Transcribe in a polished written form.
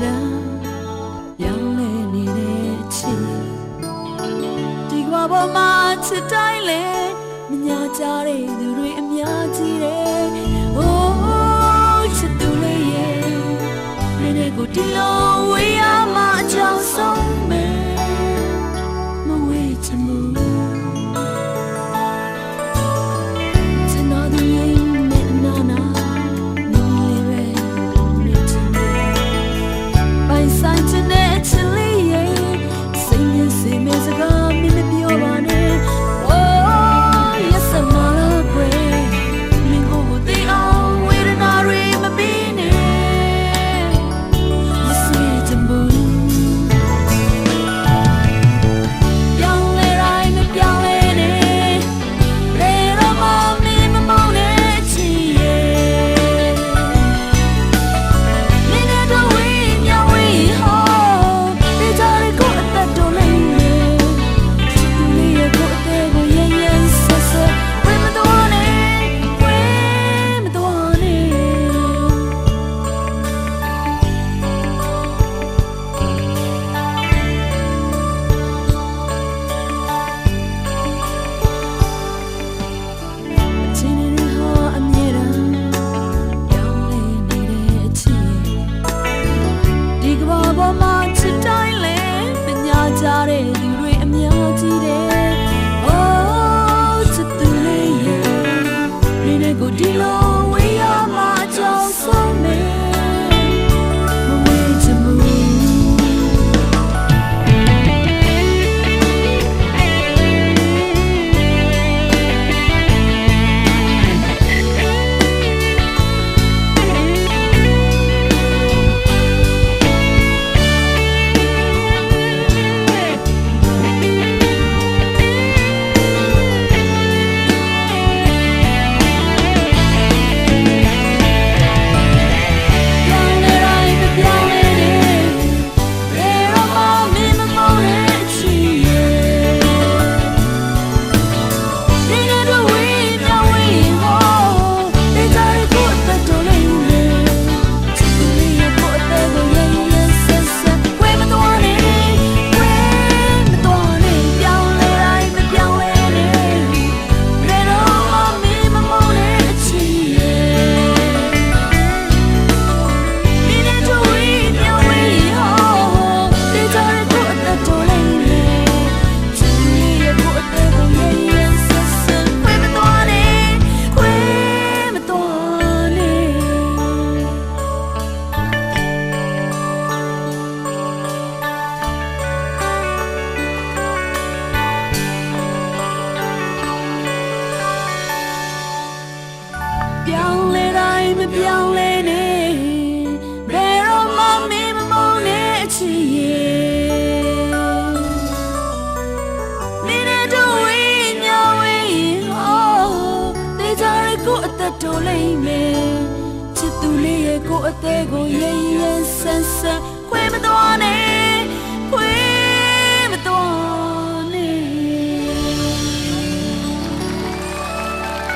တမ်းပြောင်းလဲနေတဲ့ချစ်ဒီကမ္ဘာပေါ်မှာချစ်တိုင်းလဲမညာကြတဲ့သူတွေအများကြီးတယ်ဟိုးချစ်သူလေးရဲ့နေနေကိုဒီလိုဝေးရမှအကြောင်းဆုံးမယ်မဝေးချင်ဘူးပြောင်းလဲနေဘယ်တော့မှမင်းမမုန်းတဲ့အချစ်ရဲ့နေနေတော့ဝေးညဝေးဟောတေချာရကိုအသက်တိုးလိုက်မယ်ချစ်သူလေးရဲ့ကိုအသေးကိုရဲရဲဆန်းဆန်းခွဲမသွားနဲ့